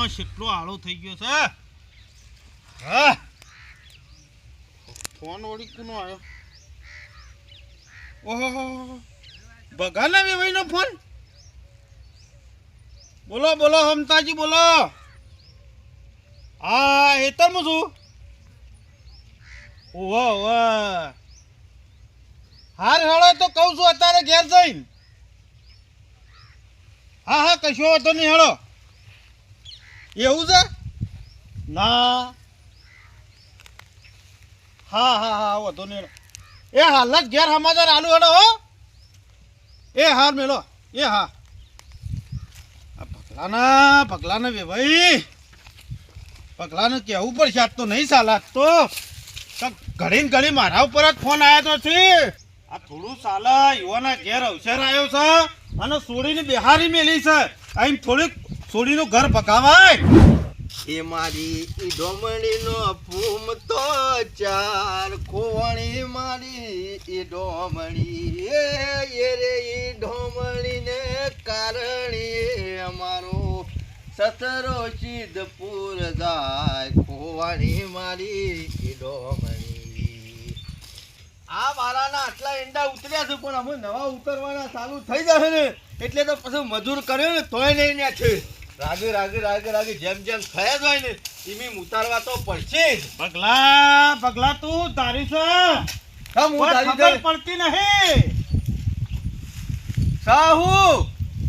માં કેટલો આળો થઈ ગયો છે. હા ફોન વળી કોનો આવ્યો? ઓહો બગાના વેવાઈનો ફોન. બોલો બોલો હમતાજી બોલો. હા હેતરમાં છું. ઓહો ઓહ હાર હેળો તો કહું છું અત્યારે ઘેર જઈને. હા હા કશો વાંધો નહીં હેળો. એવું છે ના હા હા હા વાંધો નહીં હેળો. એ હાલ જ ઘેર સમાચાર આલુ હેડો હો. એ હાર મેલો એ હા પગલાને વે ભાઈ પગલાને કહેવું પડશે. આજ તો નહીં ચાલાત તો ઘડી ઘડી મારા ઉપર જ ફોન આવ્યો તો છે. આ થોડું ચાલે યુવાના ઘેર અવસર આવ્યો છે અને સોડીને બિહારી મેલી છે. અહીં થોડીક સોડીનું ઘર પકાવાય. એ મારી ઈ ડોમણીનો ફૂમતો ચાર ખોવણી મારી ઈ ડોમણી એ રે ઈ ડોમણીને કારણે અમારો સતરો સિદ્ધપુર જાય ખોવણી મારી ઈ ડોમણી. આ મારાના આટલા ઈંડા ઉતર્યા છે પણ અમે નવા ઉતરવાના ચાલુ થઈ જશે ને એટલે તો પછી મજૂર કર્યો ને તોય નહીં ને છે. રાગે રાગે રાગે રાગે જેમ જેમ થયા જ હોય ને એમ ઉતારવા તો પડશે જ. પગલા તું તારી છે ખબર પડતી નહીં. સાહુ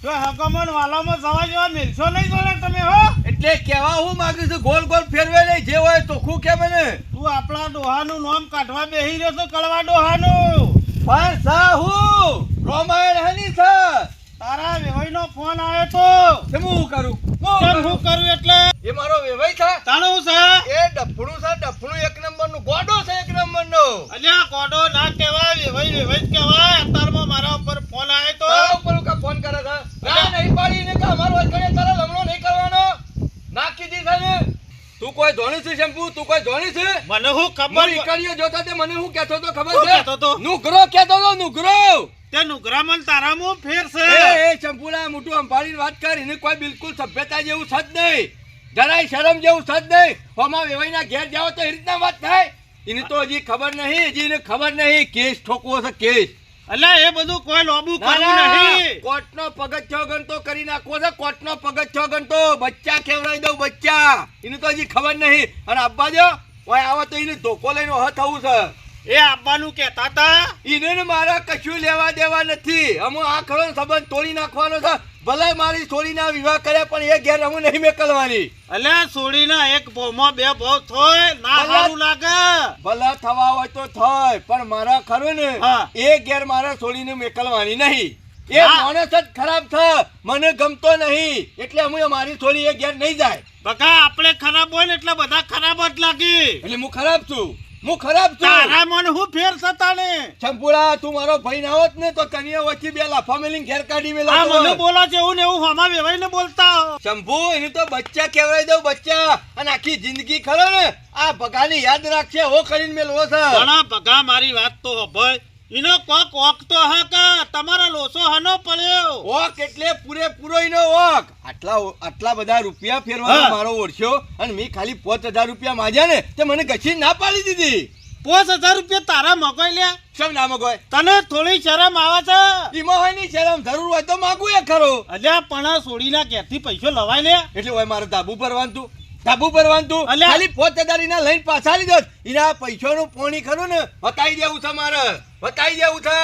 જો હકમન વાલામાં જવા જેવા મિલશો નહીં જોડે તમે હો. એટલે કેવા હું માંગુ છું ગોલ ગોલ ફેરવે નહીં જે હોય ચોખ્ખું કે મને. તું આપણા ડોહાનું નામ કાઢવા બેહી રહ્યો છો કળવા ડોહાનું. પણ સાહુ રોમાયણ હની છે. તારા વેવાઈનો ફોન આવ્યો તો હું કરું એટલે એ મારો વેવાઈ છે તાણું છે એ ડફણું છે ડફણું એક નંબરનું ગોડો છે એક નંબરનો. અલ્યા કોડો ના કહેવાય વેવાઈ જ કહેવાય. અત્યારમાં મારા ઉપર ફોન આવ્યો તો તારા ઉપર કા ફોન કરે છે ના નહીં પાડી ને કે અમારો અજગણે તારા લમણો નહીં કરવાનો નાખી દી છે ને. તું કોઈ ધોણી છે શેમ્પુ તું કોઈ ધોણી છે મને હું ખબર નીકળ્યો જોતા તે મને હું કહેતો તો ખબર શું કહેતો તો? છે નુગરો કહેતો તો નુગરો. તે નુગરામન તારામાં ફેર છે. એ ચંપુલા મોટું અંબાડીની વાત કર એને કોઈ બિલકુલ સભ્યતા જેવું છે જ નહીં જરાય શરમ જેવું છે જ નહીં. હોમાં વેવાઈના ઘેર જાઓ તો એ રીતના વાત થાય. એને તો હજી ખબર નહીં હજી એને ખબર નહીં કેસ ઠોકવો છે કેસ. અલ્યા એ બધું કોઈ લોબુ કરવું નહીં. કોર્ટનો પગથિયો ગણતો કરી નાખવો છે કોર્ટનો પગથિયો ગણતો. બચ્ચા ખેવડાવી દઉં બચ્ચા એને તો હજી ખબર નહીં. અને અબ્બા જો ઓય આવો તો એને ધોકો લઈને હ થવું છે. એ આપવાનું કહેતા હતા એને મારા કશું લેવા દેવા નથી. અમુ આ ખરો સંબંધ તોડી નાખવાનો છે. ભલે મારી છોડીના વિવાહ કર્યા પણ એ ઘેર હું નહીં મેકલવાની. અલ્યા છોડીના એક ભોમાં બે ભોગ થોય ના સારું લાગે. ભલે થવા હોય તો થાય પણ મારા ખરું ને હા. એ ઘેર મારા છોડીને મેકલવાની નહીં. એ માણસ જ ખરાબ છે મને ગમતો નહીં એટલે હું મારી છોડી એ ઘેર નહીં જાય. બકા આપણે ખરાબ હોય ને એટલે બધા ખરાબ જ લાગી. એટલે હું ખરાબ છું હું ખરાબ છું. તારા મને હું ફેર સતાને ચંપુડા તું મારો ભાઈ ના હોત ને તો કન્યા વચ્ચે બે લાફા મેલીને ઘેર કાઢી મેલા. મને બોલા છે એવું ને એવું હમા વેવાઈને બોલતા. શંભુ એને તો બચ્ચા કહેવાય દઉં બચ્ચા. અને આખી જિંદગી ખરો ને આ ભગાની યાદ રાખશે હો કરીને મેલવો છે. ઘણા ભગા મારી વાત તો ભાઈ એનો કોક ઓક તો હા કા તમારા લોસો હનો પડ્યો. ઓક એટલે પૂરેપૂરો એનો ઓક. આટલા બધા રૂપિયા ફેરવાનો મારો ઓળખ્યો અને મેં ખાલી 5000 રૂપિયા માંગ્યા ને તે મને ગછી ના પાડી દીધી. 5000 રૂપિયા તારા મગોય લ્યા. શેમ ના મગોય? તને થોડી શરમ આવે છે? એમાં હોય ની શરમ જરૂર હોય તો માગું એ ખરો. અલ્યા પણ સોડીના ઘેરથી પૈસો લવાય લે. એટલે હોય મારે ધાબુ ભરવાનું તું ખાલી 5000 ના લઈને પાછા લીધો. એના પૈસાનું પોણી ખરું ને વતાઈ દેવું છે મારે વતાઈ દેવું છે.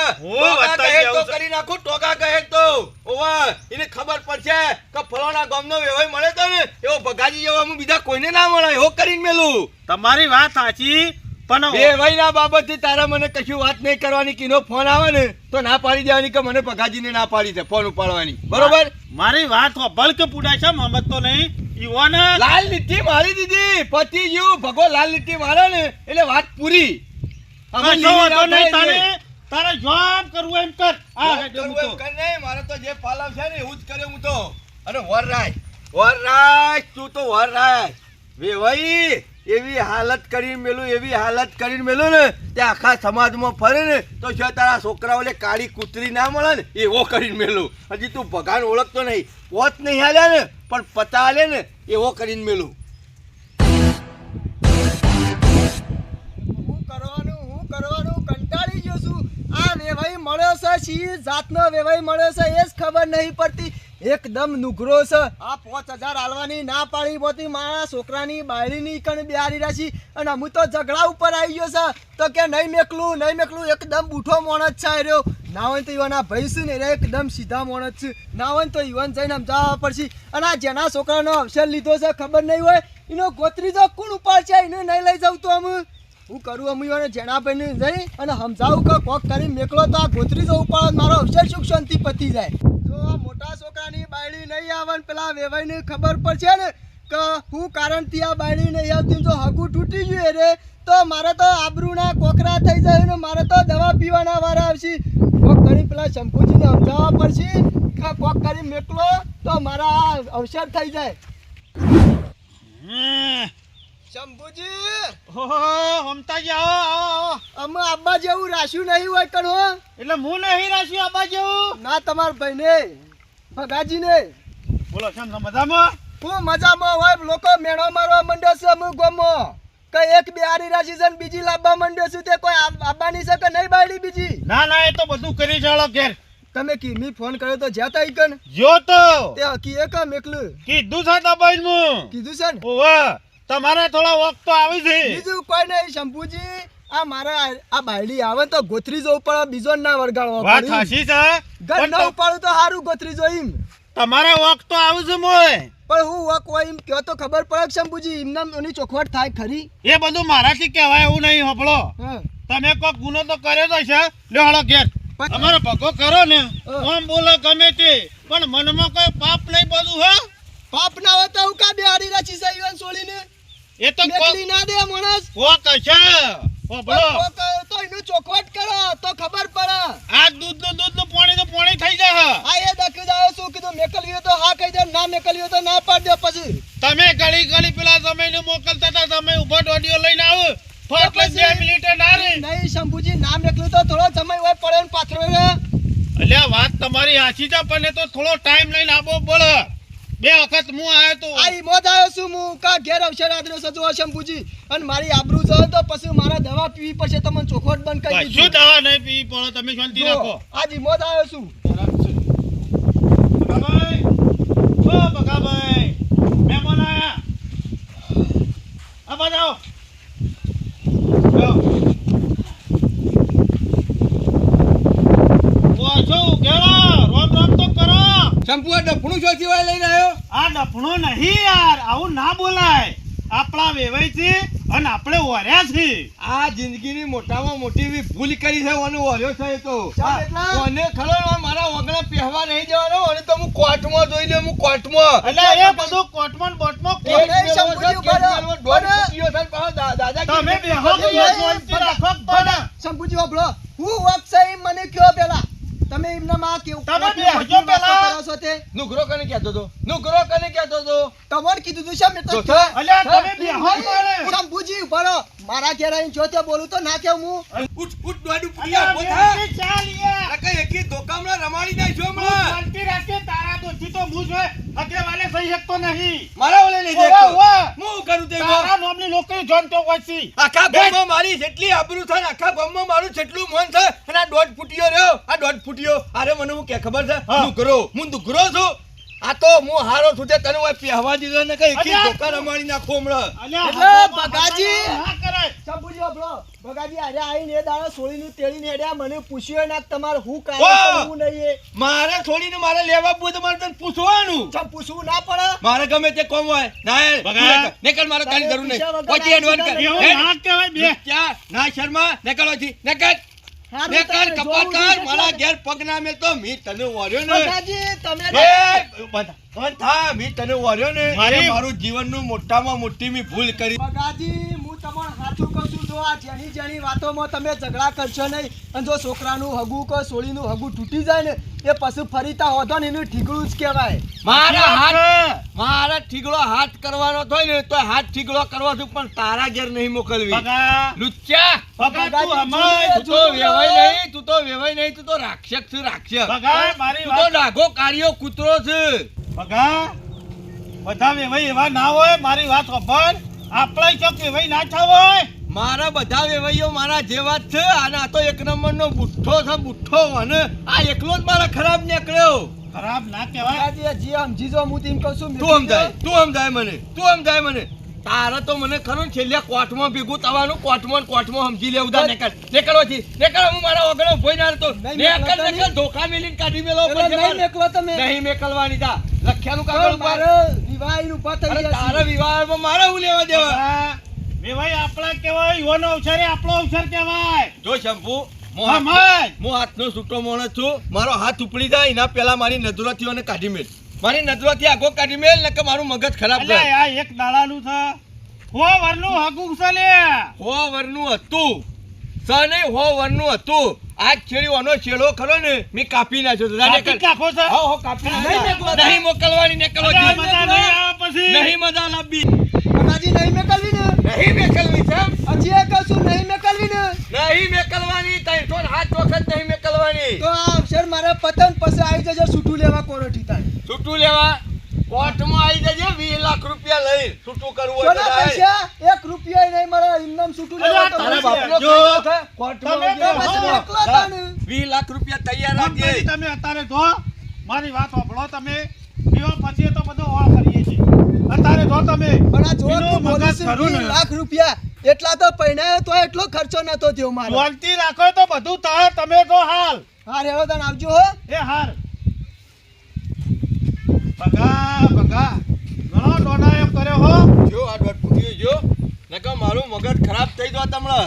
તો કરી નાખું ટોકા કહે તો ઓવા એને ખબર પડશે કે ફલાણા ગામનો વેવાઈ મળે તો ને એવો ભગાજી જેવો હું બીજા કોઈને ના મળે એવો કરીને મેલું. તમારી વાત સાચી પણ વેવાઈ ના બાબતથી તારા મને કશું વાત નહીં કરવાની. કીનો ફોન આવે ને તો ના પાડી દેવાની કે મને ભગાજીને ના પાડી છે ફોન ઉપાડવાની. બરોબર મારી વાત હોબળ કે પુડા છે મમત તો નહીં. ઈવાના લાલ લીટી મારી દીધી પતિ જીવ ભગો લાલ લીટી મારે ને એટલે વાત પૂરી. તારે જોબ કરવું એમ કર. મારે તો જે પાલવ છે ને એવું જ કરે હું તો. અને વરરાજ તું તો વરરાજ વેવાઈ એવી હાલત કરીને મેલું ને તે આખા સમાજમાં ફરે ને તો જો તારા છોકરાઓને કાળી કૂતરી ના મળે ને એવો કરીને મેલું. હજી તું ભગાન ઓળખતો નહીં, પોત નહીં હાલ્યા ને પણ પતા હાલે ને એવો કરીને મેલું. હું કરવાનું કંટાળી ગયો છું. આ વેવાઈ મળ્યો છે, શી જાતનો વેવાઈ મળ્યો છે એ જ ખબર નહીં પડતી. એકદમ નુગરો છે. આ 5000 આલવાની ના પાડી પોતી મારા છોકરાની બાયડીની કણ બિહારી રાશી અને હું તો ઝઘડા ઉપર આવી ગયો છે તો કે નહીં મેકલું. એકદમ બૂઠો મોણસ છે રહ્યો. ના હોય તો ઈવાના ભાઈ છે ને એકદમ સીધા મોણસ છે. ના હોય તો ઈવન જઈને સમજાવવા પડશે. અને આ જેના છોકરાનો અવસર લીધો છે ખબર નહીં હોય એનો ગોત્રીજો કોણ ઉપાડ છે એને નહીં લઈ જાઉં તો હું કરું અમે જેના ભાઈને જઈ અને સમજાવું કે કોક કરી મેકલો તો આ ગોત્રીજો ઉપાડ મારો અવસર સુખ શાંતિ પતી જાય. જો આ મોટા છોકરાની બાયડી નહીં આવે ને પેલા વેવાઈને ખબર પડશે ને કે હું કારણથી આ બાયડી નહીં આવતી જો હગું તૂટી ગયું રે તો મારે તો આબરૂના કોકરા થઈ જાય ને મારે તો દવા પીવાના વારા આવશે. કોક કરી પેલા શંભુજીને સમજાવવા પડશે કે કોક કરી મેકલો તો મારા અવસર થઈ જાય. શંભુજી ઓહો હમતાજી આવો. અમે આબા જેવું રાખ્યું નહીં હોય કણ હો. એટલે હું નહીં રાખ્યું આબા જેવું. ના તમારા ભાઈને ભગાજીને. બોલો કેમ છો મજામાં? હું મજામાં હોય લોકો મેણો મારવા માંડ્યો છે અમુક ગામમાં કે એક બિહારી રાશી છે ને બીજી લાવવા માંડ્યો છું તે કોઈ આબાની છે કે નહીં બાયડી બીજી. ના એ તો બધું કરી ચાલો ઘેર. તમે કીમી ફોન કર્યો તો જ્યાં તા કન જો તો તે હકી એક મેકલું કીધું છે દબાઈનું. કીધું છે ને ઓવા તમારે થોડા વખત તો આવી છે. બીજું કોઈ નહીં શંભુજી. આ મારા આ બાયડી આવે તો ગોથરી જો ઉપર બીજો ના વળગાડવા વાત હાસી છે ઘર ન ઉપાડું તો સારું ગોથરી જો એમ. તમારે વખત તો આવું છે મોય. પણ હું વક હોય એમ કયો તો ખબર પડે શંભુજી એમના એની ચોખવટ થાય ખરી. એ બધું મારાથી કહેવાય એવું નહીં હોપળો. હા તમે કોઈક ગુનો તો કર્યો તો છે લ્યો હાલો ઘેર. તમારો ભગો કરો ને આમ બોલો ગમે તે પણ મનમાં કોઈ પાપ નહીં બધું હે. પાપ ના હોય તો હું કા બિહારી રાશી છે ઈવન છોડીને એ તો મેકલી ના દે માણસ. કોક છે હોપળો. તો એનું ચોખવટ કરો તો ખબર પડે. આ દૂધનું પાણી થઈ જાય. આ એ દખી જાવ શું કીધું મેકલ્યો તો હા કહી દે ના મેકલ્યો તો ના પાડ દે પછી. તમે ઘડી પેલા સમયને મોકલતા હતા તમે ઉભો ઓડિયો લઈને આવો ફટ લઈ 2 મિનિટે ના રે. નહીં શંભુજી ના મેકલું તો થોડો સમય હોય પડે ને પાથરો રે. અલ્યા વાત તમારી સાચી છે પણ એ તો થોડો ટાઈમ લઈને આવવો પડે. 2 વખત હું આવ્યો તો આ મોજ આવ્યો છું હું કા ઘેર અવસર આદરો સજો શંભુજી અને મારી આબરૂ જો તો પછી મારા દવા પીવી પડશે તમને ચોખવટ બંધ કરી કશું દીધું. દવા નહીં પીવી પડે તમે શાંતિ રાખો. આજી મોજ આવ્યો છું. બગાભાઈ ઓ બગાભાઈ મહેમાન આયા આ બજાઓ શંભુ આ ડફણું ચોથી વાર લઈને આવ્યો. આ ડફણો નહીં યાર આવું ના બોલાય. આપણા વેવાઈ છે અને આપણે ઓર્યા છે. આ જિંદગીની મોટામાં મોટી એવી ભૂલ કરી છે ઓનો વર્યો છે એ તો. ચાલ એટલા? ઓને ખરો મારા વગણા પહેવા નહીં જવાનો અને તો હું કોર્ટમાં જોઈ લે હું કોર્ટમાં. એટલે એ બધું કોટમન બોટમાં એ નહીં શંભુજી ઉભા રહો. તમે બેહો કે શાંતિ રાખો પડે. શંભુજી ઓભળો હું વક છે એમ મને કયો પેલા તમે એમના માં કેવું તમે બેહજો પેલા. કરો છો તે નુગરો કને કહેતો તો તમારે કીધું તું શા મેં તો જો અલ્યા તમે બેહો પડે. શંભુજી ઉભા રહો. મારા ઘેર આવીને જો તે બોલું તો ના કેવું હું. ઉઠ દોડું અલ્યા બેહો ચાલ યાર. આ કઈ એકી ધોકામડા રમાડી નાખ્યો તું હમણાં. શાંતિ રાખે તારા દોસ્તી તો હું જોય અગે વાલે સહી શકતો નહીં. મારા ઓલે નહીં ઓવે, દેખતો ઓવે. હું કરું તે તારા નામની લોકો જાણતો હોય છે. આખા ગામમાં મારી જેટલી આબરૂ છે ને આખા ગામમાં મારું જેટલું મન છે અને આ દોઢ ફૂટ્યો રહ્યો આ દોઢ ફૂટ્યો અરે મને હું કે ખબર છે હા. હું દુગરો છું આ તો હું હારો છું તે તને હોય પહેવા દીધો ને કઈ એકી અલ્યા. ધોકા રમાડી નાખો હમણાં. અલ્યા એટલે હાથોમાં બગાજી. ના કરાય. શંભુજી ઓભળો ભગાજી આજે આવીને એ દાડો સોળીનું તેડીને હેડ્યા મને પૂછ્યું ના તમારે હું વાહ. કારણ હું નહીં એ મારે છોડીને મારે લેવા આપવું હોય તો મારે તને પૂછવાનું ચમ પૂછવું ના પડે. મારે ગમે તે કોમ હોય ના બગા. નીકળ મારે કાંઈ જરૂર નહીં પૈસા વગર પછી એડવાન્સ કર ના એવું ના કહેવાય બે. ક્યાં ના શર્મા નીકળો છી નીકળ હારું નીકળ તારે કપા જોવું કર છે મારા એટલે. ઘેર પગ ના મેલ તો મી તને વર્યો ને ભગાજી તમે એ બંધ થા મી તને વર્યો ને મારી- એ મારું જીવનનું મોટામાં મોટી મી ભૂલ કરી ભગાજી હું તમને સાચું કહું છું જો જો આ જેની વાતોમાં તમે ઝઘડા કરશો નહીં અને જો છોકરાનું હગું કે સોળીનું હગું તૂટી જાય ને એ પછી ફરીતા હોતો ને એનું ઠીકડું જ કહેવાય. મારા ઠીકડો હાથ કરવાનો થાય ને તો હાથ ઠીકડો કરવા છું, પણ તારા ઘેર નહીં મોકલવી. ભગા લુચ્ચા ભગા તું તું તો વેવાય નહીં, તું તો રાક્ષસ છે, રાક્ષસ. ભગા મારી તું તો વાત ડાઘો કાળિયો કૂતરો છે. ભગા બધા વેવાઈ એવા ના હોય. મારી વાત ખબર આપણે ચોક વેવાઈ ના થવાય. મારા બધા વેવાઈઓ મારા જેવા જ છે. અને આ તો એક નંબરનો બુઠ્ઠો છે, બુઠ્ઠો. અને આ એકલો જ મારા ખરાબ નીકળ્યો. ખરાબ ના કહેવાય. જે સમજી જો હું તેમ કહું છું. તું સમજાય મને. તારે તો મને ખરું છેલ્લે કોર્ટમાં ભેગું થવાનું, કોર્ટમાં સમજી લેવું. નીકળો હું મારા વગર ભોય ના રહેતો. નીકળ ધોકા મેલીને કાઢી મેલો. નહીં મેકલો તમે. નહીં મેકલવાની તા લખ્યાનું કાગળ ઉપર. વિવાહ ઉભા થઈ અરે ગયા તારા વિવાહમાં મારે હું લેવા દેવા? ભગા, વેવાઈ આપણા કહેવાય. યુવાનો અવસર એ આપણો અવસર કહેવાય. જો શંભુ સમજ. હું હાથનો છૂટો માણસ છું. મારો હાથ ઉપડી જાય એના પહેલા મારી નજરોથી કાઢી મેલ. મારી નજરોથી આગો કાઢી મેલ ને કે મારું મગજ ખરાબ અલ્યા થાય. આ એક દાડાનું છે. હો વરનું હગું છે લે. હો વરનું હતું સ નહીં, હો વરનું હતું. આ છેડીવાનો છેડો ખરો ને મેં કાપી નાખ્યો છે. કાપી નાખો છે? કાપી નહીં નાખ્યો. મેકલો. નહીં મોકલવાની નીકળો. અલ્યા મજા નહીં આવે પછી. નહીં મજા લાવવી. બગાજી નહીં મેકલવી ને. નહીં મેકલવી છે. હજી એ કહું છું નહીં મેકલવી ને. નહીં મેકલવાની. 308 વખત નહીં મેકલવાની. તો આ અવસર મારા પતંગ પછી આવી જજો છૂટું લેવા કોરોઠી તાણ. છૂટું લેવા કોર્ટમાં આવી જજે. 20 લાખ રૂપિયા લઈ છૂટું કરવું હોય તો સોના જાય. પૈસા 1 રૂપિયા નહીં મળે. ઇન્નમ છૂટું અલ્યા લેવા તો તારા મળે. બાપનો જો, કાયદો છે. કોર્ટમાં તમે આવજે. તો પછી હા. એકલો હતા ને. 20 લાખ રૂપિયા તૈયાર કંપની રાખજે. તમે અત્યારે જો મારી વાત સાંભળો. તમે વિવાહ પછી તો બધો ઓળ કરીએ છીએ. અત્યારે જો તમે પણ આ જો એનું તું બોલું મગજ છું, ખરું ને. 20 લાખ રૂપિયા એટલા તો પૈણાયો તો એટલો ખર્ચો નતો થયો મારો. શાંતિ રાખો તો બધું થાય. તમે તો હાલ હા રેવો તને આવજો હો. એ હાર ભગા ઘણો દોડા એમ કર્યો હો. જો આ દોઢ ફૂટ્યું જો નકર મારું મગજ ખરાબ થઈ ગયો તમને.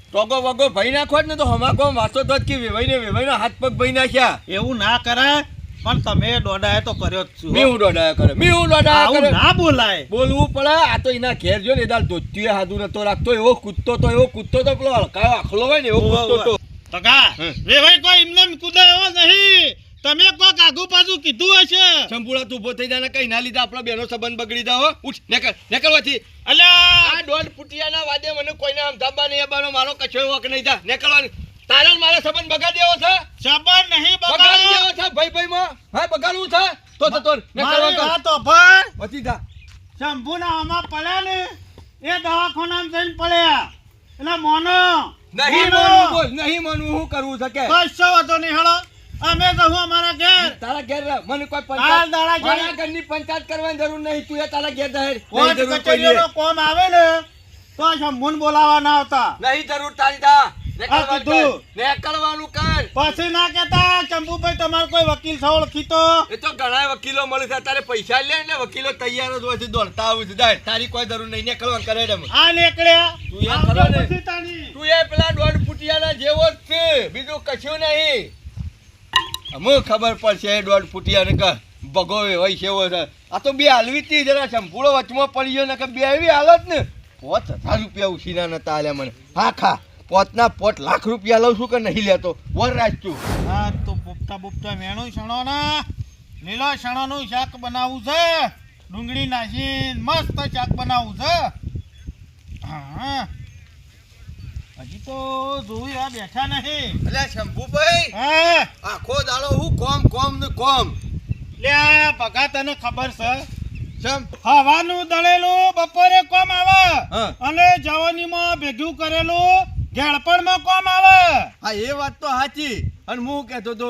ટોગો વગો ભઈ નાખો જ ને તો હમાકો વાતો તો જ કે વેવાઈને હાથ પગ ભઈ નાખ્યા. એવું ના કરાય. પણ તમે દોડાએ તો કર્યો જ છું. મી હું દોડાયા આવું કરે. ના બોલાય. બોલવું પડે. આ તો એના ઘેર જો ને દાલ ધોતીએ હાથું નતો રાખતો. એવો કૂદતો તો પેલો હલકાયો આખલો હોય ને એવો કૂદતો તો. ભગા વેવાઈ કોઈ એમને કુદે એવો નહીં. તમે કોક આગુ પાછું કીધું હશે. ચંપુડા તું ઉભો થઈ જાય ને કઈ ના લીધા આપણા બેનો સંબંધ બગડી જાવ. ઉઠ નીકળવાથી. અલ્યા આ દોઢ ફૂટિયાના વાદે મને કોઈને આમ ધાબા નહીં આવવાનો. મારો કચો વક નહીં જા. નીકળવાની. તારે ને મારે સંબંધ બગાડી દેવો છે. સબર નહીં બગાડી બગાડો. દેવો છે ભાઈ માં. હા બગાડવું છે તો મારી નીકળવા વાત સાંભળ. પછી જા. શંભુના આમાં પડ્યા ને એ દવાખાનામાં જઈને પડ્યા. એટલે મોનો નહીં માનવું બોલ. નહીં માનવું. શું કરવું છે કે કશો વાંધો નહીં. હેળો અમે કહું અમારા ઘેર તારા ઘેર રહ. મને કોઈ હાલ પંચાયત દાડા જઈને મારા ઘરની પંચાયત કરવાની જરૂર નહીં. તું એ તારા ઘેર જાહેર. કોર્ટ નહીં જરૂર કચેરીઓનો કોમ આવે ને તો શંભુને બોલાવા ના આવતા. નહીં જરૂર તારી જા. આ કીધું. નીકળવાનું કર. પછી ના કહેતા શંભુભાઈ તમારો કોઈ વકીલ છે ઓળખીતો. એ તો ઘણા વકીલો મળે છે. તારે પૈસા લે ને વકીલો તૈયાર જ હોય છે. દોડતા આવું છે. જાય. તારી કોઈ જરૂર નહીં. નીકળવાનું કરે એમ. આ નીકળ્યા. તું યાર આવજો ખરો ને. પછી તાની. તું એ પેલા દોઢ ફૂટિયાના જેવો જ છે. બીજું કશું નહીં. અમુક ખબર પડશે એ દોઢ ફૂટિયાને કે ભગોવે હોય છે એવો છે. આ તો બે હાલવી તી જરા સંપૂર્ણ વચમાં પડી ગયો ને કે બે એવી હાલત ને 5000 રૂપિયા ઉછીના નતા આલ્યા મને. હા ખા પોતના પોત લાખ રૂપિયા લઉં છું કે નહીં લેતો. વર રાખતું. હા તો બુપટા મેણું શણો ના લીલો શણોનું શાક બનાવવું છે. ડુંગળી નાખીને મસ્ત શાક બનાવવું છે. હા હજી તો જોઈ આ બેઠા નહીં. એટલે શંભુભાઈ હા આખો દાડો હું કોમ ને કોમ. લે ભગા તને ખબર છે ચમ હવાનું દળેલું બપોરે કોમ આવે હા. અને જવાનીમાં ભેગું કરેલું ઘેડપણમાં કોમ આવે. હા એ વાત તો સાચી. અને હું કહેતો તો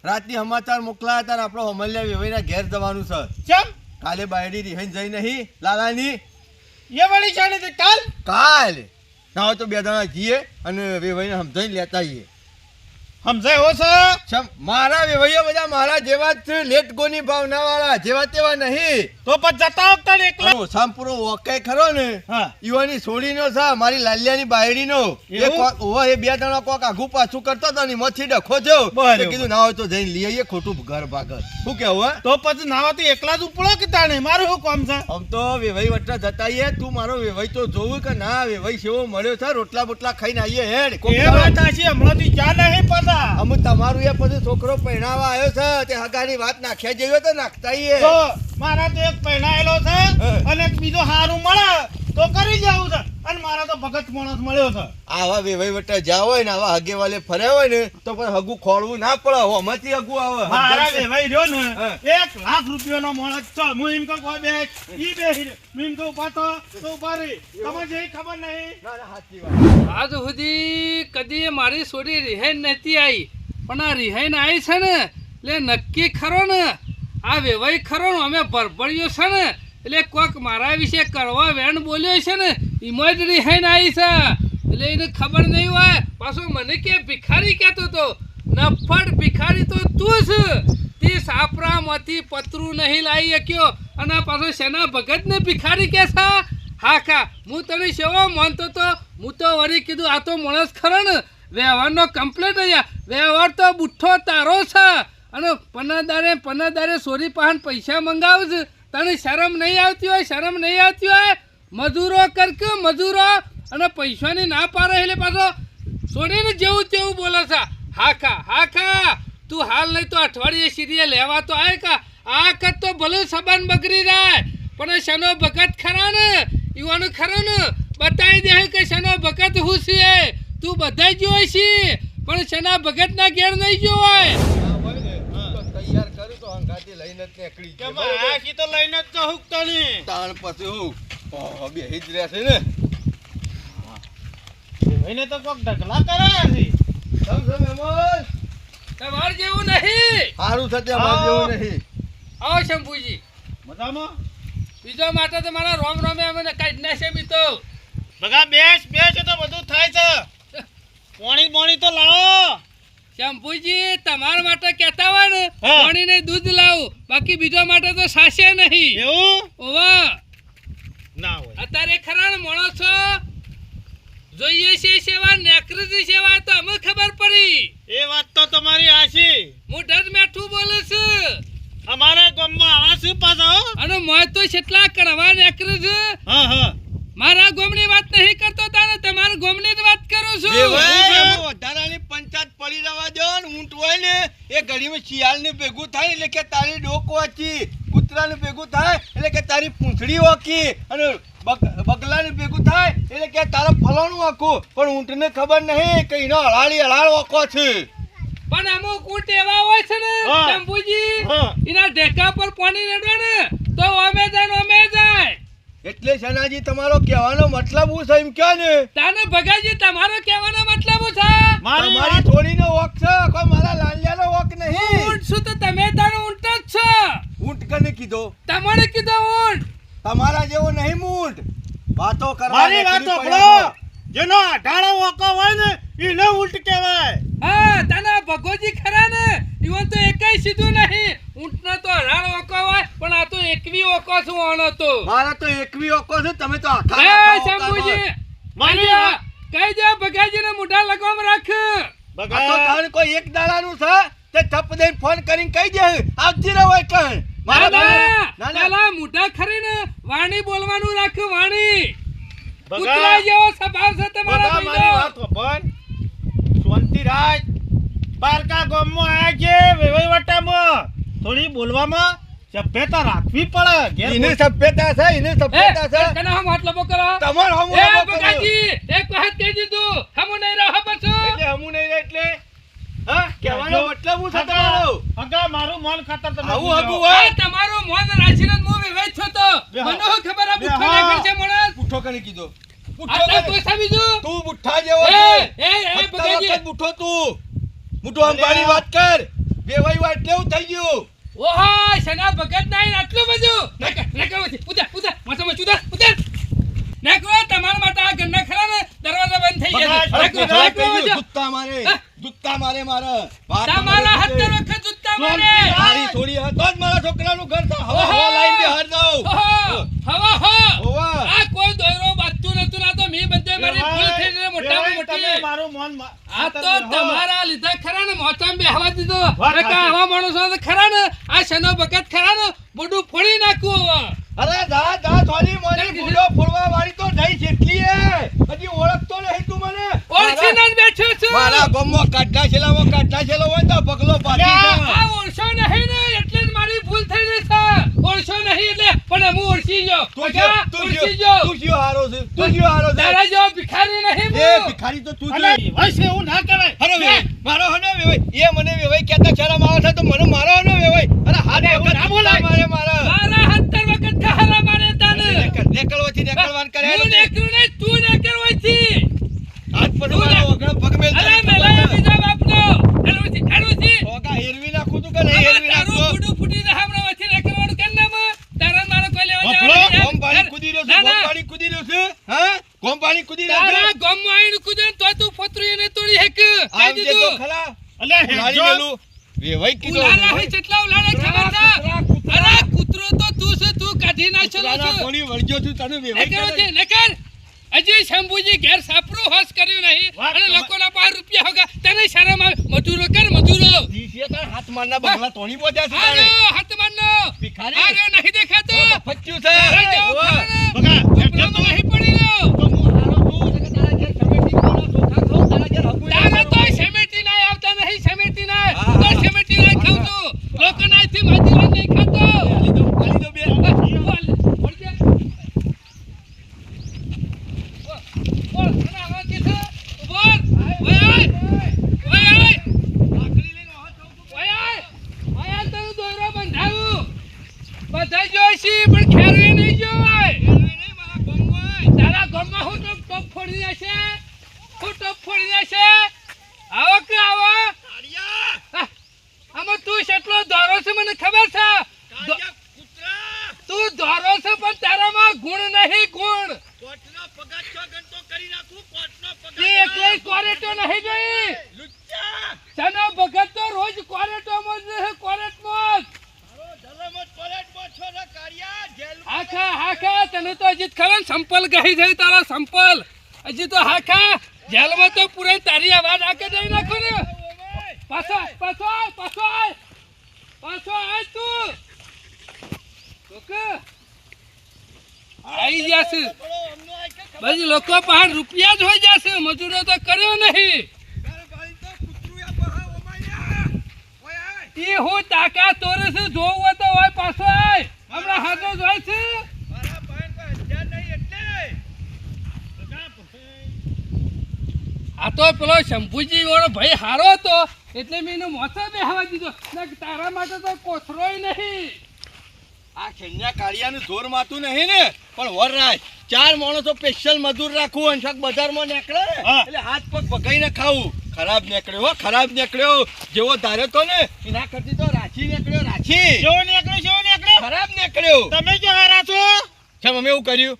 રાતની સમાચાર મોકલાયા હતા. આપણો અમલ્યા વેવાઈના ઘેર જવાનું છે. ચમ કાલે બાયડી રિહાઈ જઈ નહીં લાલાની. એ વળી જાણે તે કાલ કાલ ના હોય તો બે જણા જઈએ અને વેવાઈને સમજાઈને લેતા આવીએ. સમજાય હો છે મારા વેવાઈઓ બધા મારા જેવા જ છે, લેટ ગોની ભાવના વાળા, જેવા તેવા નહીં. તો પછી જતા વખતે એકલા ઓસામપુરો વોકાય ખરો ને, હા ઈવાની છોડીનો છે, મારી લાલિયાની બાયડીનો. એ બે જણા કોક આઘું પાછું કરતો હતો ને એમાંથી ડખો થયો. બરાબર. કીધું ના હોય તો જઈને લઈ આવીએ, ખોટું ઘર ભાગર. શું કેવું હે? તો પછી નાવાથી એકલા જ ઉપડો કે તાણે મારું શું કામ છે? આમ તો વેવાઈ વટ્ટા જતા આવીએ. તું મારો વેવાઈ તો જોવું કે ના વેવાઈ સેવો મળ્યો છે, રોટલા બોટલા ખાઈને આવીએ હેડ. કોક એ વાત સાચી, હમણાંથી ચા નહીં પાછા. અમુ તમારું એ પછી છોકરો પહેણાવા આવ્યો છે, તે હગાની વાત નાખ્યા જેવી તો નાખતા આવીએ. તો મારા તો એક પહેણાયેલો છે અને એક બીજો હારું મળે તો કરી જવું છે, અને મારા તો ભગત માણસ મળ્યો છે. આવા વેવાઈ વટ્ટા જ્યાં હોય ને, આવા હગે વાલે ફર્યા હોય ને, તો પછી હગું ખોળવું ના પડે. આમાંથી હગું આવે. મારા વેવાઈ રહ્યો ને હા. 1 લાખ રૂપિયાનો માણસ છે. હું એમ કહું કોઈ બે ઈ બે હું એમ કહું ઉભા તો ઉભા રહી. તમને જે ખબર નહીં. ના, ના, સાચી વાત. આજ સુધી કદી મારી છોડી રિહાઈ નથી આવી, પણ આ રિહાઈને આવી છે ને એટલે નક્કી ખરો ને આ વેવાઈ ખરો ને અમે ભરભર્યો છે ને એટલે કોક મારા વિશે કરવા વેણ બોલ્યો છે ને એમાં જ રિહાઈને આવી છે. એટલે એને ખબર નહીં હોય, પાછો મને કે ભિખારી કહેતો હતો. નફટ ભિખારી તો તું છે. તે સાપરામાંથી પતરું નહીં લાવી શક્યો અને પાછો શેના ભગતને ભિખારી કે છે? હા ખા હું તને સેવો માનતો તો, હું તો વળી કીધું આ તો માણસ ખરો ને વ્યવહારનો કમ્પ્લેટ અહીંયા. વ્યવહાર તો બુઠ્ઠો તારો છે અને પનાદારે સોરી પાહન પૈસા મંગાવું છે. તને શરમ નહીં આવતી હોય? શરમ નહીં આવતી હોય? મજૂરો કર કે મજૂરો, અને પૈસાની ના પાડે એટલે પાછો સોરીને જેવું તેવું બોલે છે. હા ખા તું હાલ નહીં તો અઠવાડિયે સીરીએ લેવા તો આય કા. આ કર તો ભલે સંબંધ બગડી જાય, પણ શનો ભગત ખરા ને યુવાનું ખરું ને બતાવી દે કે શનો ભગત હું છે. તું બધા જ જોઈ છે પણ શના ભગત ના ઘેર નહીં જોવાય. હા, હોય ને, તો તૈયાર કરું તો હંગાથી લઈને જ નીકળી કે જાય. આ કી તો લઈને જ તો હુકતો નહીં. તાણ પછી હું બેહી જ રહેશે ને. એને તો કોક ઢગલા કરાયા છે. સમજો મહેમાન? તમાર જેવું નહીં. સારું થશે, અમારે જેવું નહીં. આવો શંભુજી. મજામાં બીજો માટે તો મારા રોમ રોમે અમે કાઢી નાખે બી તો. બગા બેસ તો બધું થાય છે. પાણી તો લાવો. શંભુજી તમારા માટે કહેતા હોય ને હા. પાણી ને દૂધ લાવું, બાકી બીજો માટે તો સાસે નહીં. એવું ઓવા ના હોય. અત્યારે ખરા ને માણસો જોઈએ છે સેવા નેકરી સેવા તો અમે ખબર પડી. એ વાત તો તમારી આશી. હું ડર મેઠું બોલું છું અમારા ગામમાં આવા છે પાછા હો. અને મોય તો કેટલા કડવા નેકરી છે. હા મારા ગોમની વાત નહીં કરતો તાને તમારા ગોમની જ વાત કરું છું. વેવાઈ, વધારાની પંચાયત પડી રહેવા દો ને. ઊંટ હોય ને એ ઘડીમાં શિયાળને ભેગું થાય એટલે કે તારી ડોક વાંચી, કૂતરાને ભેગું થાય એટલે કે તારી પૂંછડી વાંકી, અને બગલાને ભેગું થાય એટલે કે તારા ફલાણું વાંકું. પણ ઊંટને ખબર નહીં કે એનો હળાળ વાંકો છે. પણ અમુક ઊંટ એવા હોય છે ને હા. શંભુજી, હા. એના ઢેકા પર પાણી રેડવે ને તો અમે જાય. એટલે સનાજી તમારો કહેવાનો મતલબ હું છે એમ કહો ને. તાને ભગાજી તમારો કહેવાનો મતલબ શું છે? મારી તમારી વાત થોડીનો વોક છે, કોઈ મારા લાલિયાનો વોક નહીં. ઊંટ શું તો તમે તારો ઊંટ જ છો. ઊંટ કને કીધો? તમારે કીધું ઊંટ. તમારા જેવો નહીં ઊંટ. વાતો કરવા મારી વાત નીકળી સાંભળો. પડ્યા. જેનો અઢાળો વાંકો હોય ને એને ઉલટ કહેવાય. હા તાના ભગોજી ખરા ને ઈવન તો એકેય સીધું નહીં. ઊંટનો તો હરાળ ઓકો હોય પણ આ તો એકવી ઓકો છું આનો તો. મારા તો એકવી ઓકો છે, તમે તો આખા એ આખા ઓકામાં. શંભુજી મારી વાત. કઈ દે ભગાજીને મોઢા લગામ રાખ. આ તો તારે કોઈ એક દાડાનું છે તે થપ દઈને ફોન કરીને કહી દે આવતી રહો હોય કણ. મારા ના ના, ના. પેલા મોઢા ખરીને વાણી બોલવાનું રાખ. વાણી બગા. કૂતરા જેવો સ્વભાવ છે તમારા બગા મારી ભાઈનો. વાત સાંભળ. શાંતિરાજ બારકા ગામમાં આયા છે વહીવટામાં. થોડી બોલવામાં સભ્યતા રાખવી પડે. ઘેર એને સભ્યતા છે, એને સભ્યતા છે. એ, કના હમ હાથ લબો કરો. તમારો હમું એ હમું કરો. ભગાજી એક વખત કહી દીધું હમું નહીં રહો પાછું. એટલે હમું નહીં રહે એટલે હા કહેવાનો જો, મતલબ હું છે હગા, તમારો? હગા મારું મન ખાતર તમે આવું પૂછો. હગું હોય? આ તમારું મોન રાશિનો જ મું વિવેચ છો તો બેહો. મને શું ખબર આ બુઠ્ઠો બેહો. નીકળશે મોણસ. બુઠ્ઠો કને કીધો? બુઠ્ઠો આટલા કને? કોઈ સમજ્યું? તું બુઠ્ઠા જેવો એ છે. એ અત્યારે ભગાજી વખત બુઠ્ઠો તું. મોટું અંબાની વાત કર. બેવાઈ વાત કેવું થઈ ગયું? ઓહો શના ભગત નહીં આટલું બધું. નકર ઉતર માથામાં ઉતર. નકરો તમારા માટે આ ઘરના ખરા ને દરવાજા બંધ થઈ બગા, ગયા છે. બગા, નકરો થઈ ગયું. જો. જુત્તા મારે. હા? જુત્તા જુત્તા મારે તમારા 70 વખત જુત્તા મારે તારી છોડી હતો જ મારા છોકરાનું ઘર તો હવા હવા લાઈન દે હર દઉં હવા હો હોવા આ કોઈ દોયરો બાતું નતું ના તો મી બધે મારી ભૂલ થઈ ગઈ મોટામાં તમે મોટી મારું મન આ તો તમારા લીધે ખરા ને મોચામાં બેહવા દીધો નકા આવા માણસો તો ખરા ને આ શનો બકત ખરા ને બધું ફોડી નાખું હવે અરે દા છોડી મોરી બુડો ફોડવા વાળી તો જઈ જેટલી હે હજી ઓળખતો નહીં તું મને ઓળખીને જ બેઠો છું મારા ગામમાં કાઢા છેલો હોય તો પગલો પાડી છે આ ઓળશો નહીં ને એટલે જ મારી ભૂલ થઈ ગઈ છે ઓળશો નહીં એટલે પણ હું ઓળખી ગયો ઓળખી ગયો તું શું હારો છે તારા જેવો ભિખારી નહીં એ હું ભિખારી તો તું અલે જ વૈસે એવું ના કરાય અરે વેવાઈ મારો હનો વેવાઈ એ મને વેવાઈ કહેતા શરમ આવે છે તો મને મારો હનો વેવાઈ અરે હાથ વખત ના બોલાય મારે મારા 70 વખત કહારા મારે તાને નેકળવાન કરે હું નેકરું નહીં તું નેકરવાથી હાથ પર મારો વગર પગ મેલ અરે મેલા બીજા બાપનો હેડોથી ઓગા હેરવી નાખું તું કે નહીં હેરવી તારું નાખતો બુડું ફૂટી ને હમણાં વચ્ચે નેકરવાનું કેમ નામ તારા મારો કોઈ લેવા વફલો, જવાનું કોમ પાણી કૂદી રહ્યો છે ના, ના. કોમ પાણી કૂદી રહ્યો છે હા કોમ પાણી કૂદી રહ્યો તારા છે ગામમાં આવીને કૂદે ને તોય તું ફતરું એને તોડી હેક કહી આવજે તો દીધું ખરા અલે ઉલાડી હેજો મેલું વેવાઈ કીધું ઉલારા હોય કેટલા ઉલારા ખબર છે અરે કૂતરો તો તું છે તું કાઢી નાખેલો કૂતરાના છે કોણી વળગ્યો છું તને વેવાઈ નેકર કરે. નેકર હજી શંભુજી ઘેર સાપરું હોશ કર્યું નહીં વાત અને તમા- લોકોના 5 રૂપિયા હોગા તને શરમ આવે મજૂરો કર મજૂરો દીસીએ તાર હાથ મારના બંગલા તોણી પહોંચ્યા છે તારે. આજો હાથમાંનો ભિખારી. આજો નહીં દેખાતો ફચ્યું છે તારા જેવો ઓવે. ખરો ને, બગા ચોપડામાં નહીં પડી રહ્યો તો હું હારો છું એટલે કે તારા ઘેર સમેટી ખાવા, ચોખા ખાઉં, તારા ઘેર હગું ના તારે તો ખાવું. સેમેટી ના આવતા નહીં સેમેટી ના હા, હું તો હા. સેમેટી ના ખાઉં છું લોકોના અહીંથી મજૂરો નહીં ખાતો આલી દો બે. બોલ, બોલ કે. બોલ, અને આવાથી છે? બોલ. ઓય, ઓય. ઓય, ઓય. ઓય, ઓય. ઓય, તને દોયરો બંધાવું. બધા જોઈ છે, પણ ખેરવી નહીં જોવાય. તારા ગામમાં હું ટોપ ફોડી નાખશે? હું ટોપ ફોડી નાખશે? આવો કે આવો? હા. આમાં તું કેટલો દોરો છે મને ખબર છે તું દોરો છે પણ તારામાં ગુણ નહીં ગુણ તે એકલાય કોરેટો નહીં જોઈ ચનો ભગત તો રોજ કોરેટોમાં જ રહે કોરેટમાં જ હાખા તને તો હજી જ ખબર ને સંપલ ગઈ જઈ તારા સંપલ હજી તો હાખા જેલમાં તો પૂરે તારી અવાજ આકે જઈ નાખો ને પાછો આય તું આઈ જશે બધી લોકો પાસે રૂપિયા જ હોય જશે મજૂરો તો કર્યો નહીં ઈ હું તાકાત તોરે છે જોવું હોય તો હોય પાછો આય હમણાં હાથો જોય છે આ તો પેલો શંભુજી વાળો ભાઈ હારો હતો એટલે મેં એનો મોસો બેહવા દીધો નક તારા માટે તો કોથરોય નહીં આ ખેન્યા કાળિયાનું જોર માતું નહીં ને પણ વરરાજ 4 માણસો સ્પેશિયલ મજૂર રાખવું અને શાક બજારમાં નીકળે ને હા. એટલે હાથ પગ પકાઈને ખાવું ખરાબ નીકળ્યો જેવો ધાર્યો તો ને એના કરતી તો રાશી નીકળ્યો જેવો નીકળ્યો ખરાબ નીકળ્યો તમે જો હારા છો કેમ અમે એવું કર્યું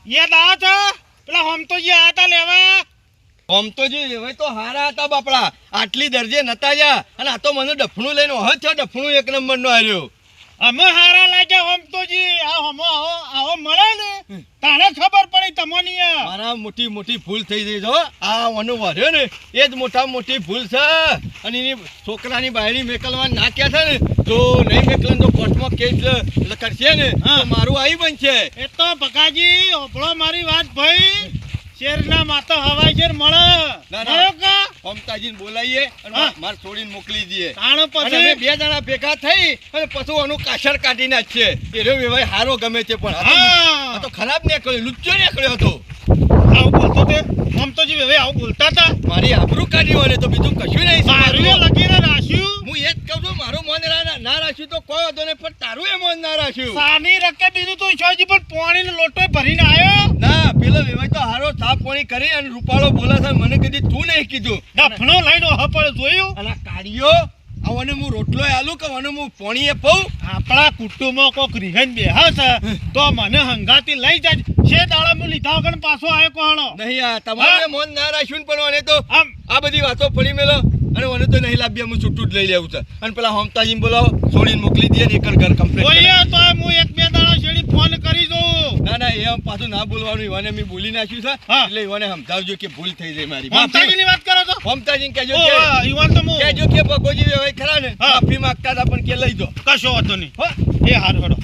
યાદ આવો છો પેલા હમ તો જે આયા તા લેવા આમ તો જે હવે તો હારા હતા બાપડા આટલી દરજે નતા જા અને આ તો મને ડફણું લઈને હવે થયો ડફણું 1 નંબરનો હાર્યો અમે હારા લાગ્યા હમ તો જી આ હમો આવો મળે ને તારે ખબર પડી તમોની મારા મોટી ભૂલ થઈ ગઈ છે હો. આ મને વર્યો ને એ જ મોટી ભૂલ છે અને એની છોકરાની બાયડી મેકલવાન નાખ્યા છે ને તો નહીં મેકલન તો કોર્ટમાં કેસ કરશે ને તો મારું આવી બનશે એ તો બકાજી ઓપળો મારી વાત ભાઈ શેરના માતો હવાઈ શેર મળે ના. મળ્યો કા મમતાજીને બોલાવીએ અને હા. માર છોડીને મોકલી દઈએ તાણ અને અમે પછી 2 જણા ભેગા થઈ અને પછી આનું કાશર કાઢી નાખશે એ રહ્યો વેવાય હારો ગમે છે પણ આ હા તો ખરાબ નીકળ્યો લુચ્ચો નીકળ્યો હતો આવું બોલતો તે હમ તો જી હવે આવું બોલતા હતા મારી આબરૂ કાઢી વળે તો બીજું કશું નહીં મારું લગીને રાખ્યું હું એ જ કહું છું મારું મન ના રાખ્યું તો કોઈ વાંધો નહીં પણ તારું એ મન ના રાખ્યું સાની રકે બીજું તો ઈચ્છાજી પણ પાણીનો લોટો ભરીને આવ્યો ના પેલો વેવાય તો હારો સાફ પાણી કરી અને રૂપાળો બોલે છે મને કીધું તું નહીં કીધું ડફણો લઈને હપડ જોયું અને કાઢ્યો આવને હું રોટલો આલું કે મને હું પાણીએ પઉં આપણા કુટુંબમાં કોક રીહન બેહા છે તો મને હંગાતી લઈ જાય છે દાડા હું લીધા વગર પાછો આવ્યો કોહણો નહીં આ તમારે મન ના રાખ્યું ને પણ મને તો આમ આ બધી વાતો પડી મેલો અને મને તો નહીં લાવ્યા હું છૂટું જ લઈ લેવું છે અને પેલા હોમતાજીને બોલાવો છોડીને મોકલી દે ને એકર ઘર કમ્પ્લીટ ઓય તો હું એક બે દાડા છેડી ફોન કરી દઉં. ના ના એ પાછું ના બોલવાનું ઈવાને મેં બોલી નાખ્યું છે હા. એટલે ઈવાને સમજાવજો કે ભૂલ થઈ જાય મારી મમતાજીની વાત કરો છો? હોમતાજીને કહેજો ઓ, કે ઈવાન તો હું કહેજો કે ભગોજી વેવાઈ ખરા ને હા. માફી માંગતા હતા પણ કે લઈ દો કશો વાંધો નહીં. હો એ હારું હેડો.